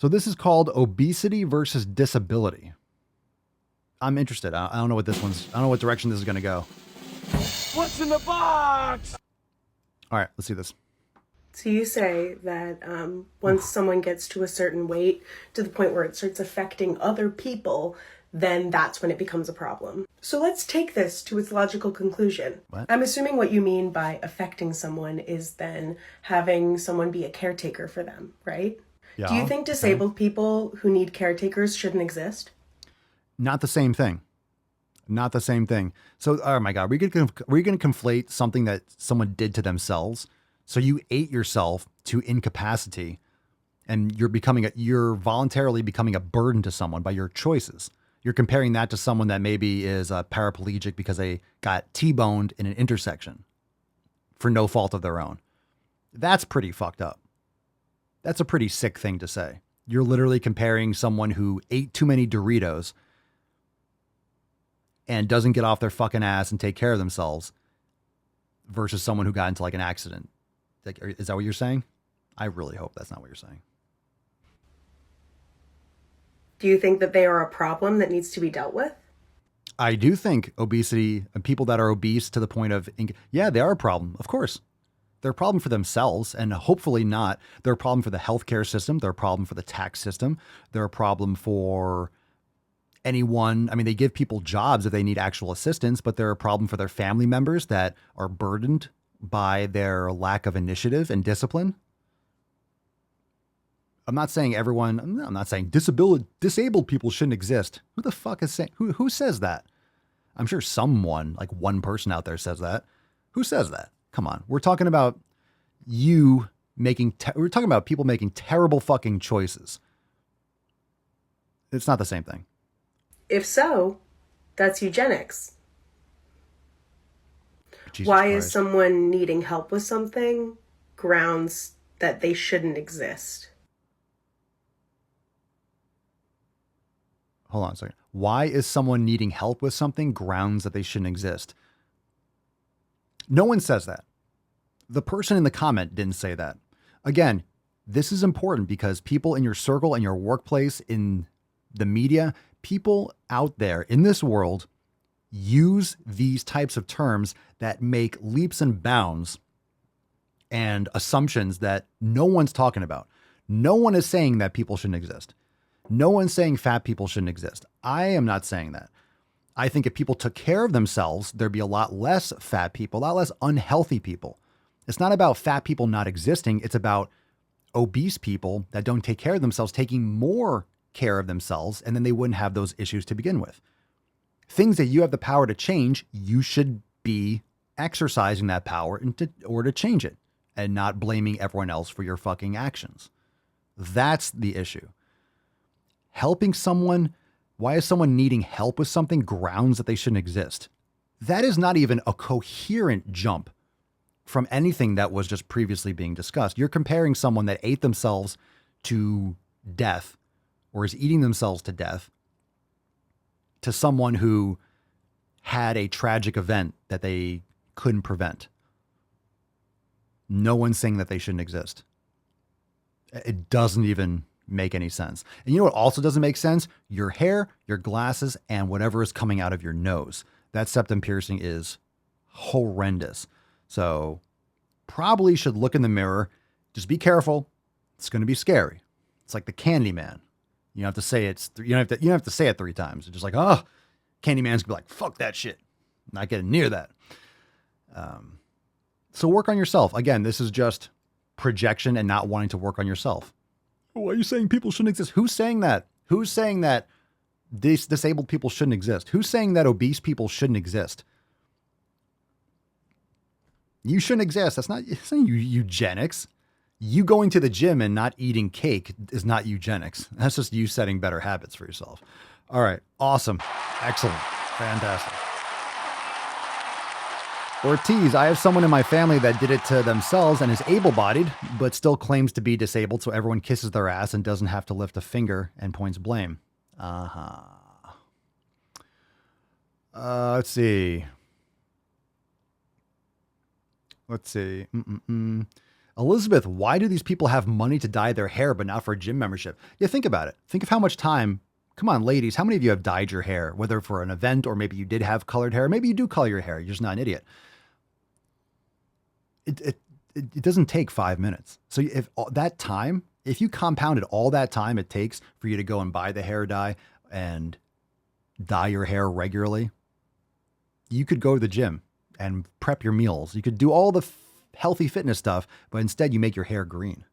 So this is called Obesity versus Disability. I'm interested. I don't know what I don't know what direction this is going to go. What's in the box? All right, let's see this. So you say that once someone gets to a certain weight, to the point where it starts affecting other people, then that's when it becomes a problem. So let's take this to its logical conclusion. What? I'm assuming what you mean by affecting someone is then having someone be a caretaker for them, right? Yeah. Do you think disabled people who need caretakers shouldn't exist? Not the same thing. Not the same thing. So, oh my God, we're going to conflate something that someone did to themselves. So you ate yourself to incapacity and you're voluntarily becoming a burden to someone by your choices. You're comparing that to someone that maybe is a paraplegic because they got T-boned in an intersection for no fault of their own. That's pretty fucked up. That's a pretty sick thing to say. You're literally comparing someone who ate too many Doritos and doesn't get off their fucking ass and take care of themselves versus someone who got into like an accident. Like, is that what you're saying? I really hope that's not what you're saying. Do you think that they are a problem that needs to be dealt with? I do think obesity and people that are obese to the point of, yeah, they are a problem. Of course. They're a problem for themselves and hopefully not. They're a problem for the healthcare system. They're a problem for the tax system. They're a problem for anyone. I mean, they give people jobs if they need actual assistance, but they're a problem for their family members that are burdened by their lack of initiative and discipline. I'm not saying disabled people shouldn't exist. Who the fuck is saying, who says that? I'm sure someone, like one person out there says that. Who says that? Come on. We're talking about we're talking about people making terrible fucking choices. It's not the same thing. If so, that's eugenics. Jesus Why Christ. is someone needing help with something grounds that they shouldn't exist? Hold on a second. Why is someone needing help with something grounds that they shouldn't exist? No one says that. The person in the comment didn't say that. Again, this is important because people in your circle, in your workplace, in the media, people out there in this world use these types of terms that make leaps and bounds and assumptions that no one's talking about. No one is saying that people shouldn't exist. No one's saying fat people shouldn't exist. I am not saying that. I think if people took care of themselves, there'd be a lot less fat people, a lot less unhealthy people. It's not about fat people not existing. It's about obese people that don't take care of themselves, taking more care of themselves, and then they wouldn't have those issues to begin with. Things that you have the power to change, you should be exercising that power in order to change it and not blaming everyone else for your fucking actions. That's the issue. Helping someone, why is someone needing help with something grounds that they shouldn't exist? That is not even a coherent jump from anything that was just previously being discussed. You're comparing someone that ate themselves to death or is eating themselves to death to someone who had a tragic event that they couldn't prevent. No one's saying that they shouldn't exist. It doesn't even make any sense. And you know what also doesn't make sense? Your hair, your glasses, and whatever is coming out of your nose. That septum piercing is horrendous. So probably should look in the mirror. Just be careful. It's going to be scary. It's like the Candyman. You don't have to say you don't have to say it 3 times. It's just like, oh, Candyman's gonna be like, fuck that shit. Not getting near that. So work on yourself. Again, this is just projection and not wanting to work on yourself. Why are you saying people shouldn't exist? Who's saying that? Who's saying that these disabled people shouldn't exist? Who's saying that obese people shouldn't exist? You shouldn't exist. That's not eugenics. You going to the gym and not eating cake is not eugenics. That's just you setting better habits for yourself. All right. Awesome. Excellent. Fantastic. Ortiz, I have someone in my family that did it to themselves and is able-bodied, but still claims to be disabled, so everyone kisses their ass and doesn't have to lift a finger and points blame. Let's see. Elizabeth, why do these people have money to dye their hair but not for a gym membership? Yeah, think about it. Think of how much time. Come on, ladies, how many of you have dyed your hair, whether for an event or maybe you did have colored hair? Maybe you do color your hair. You're just not an idiot. It doesn't take 5 minutes. So if that time, if you compounded all that time it takes for you to go and buy the hair dye and dye your hair regularly, you could go to the gym and prep your meals. You could do all the healthy fitness stuff, but instead you make your hair green.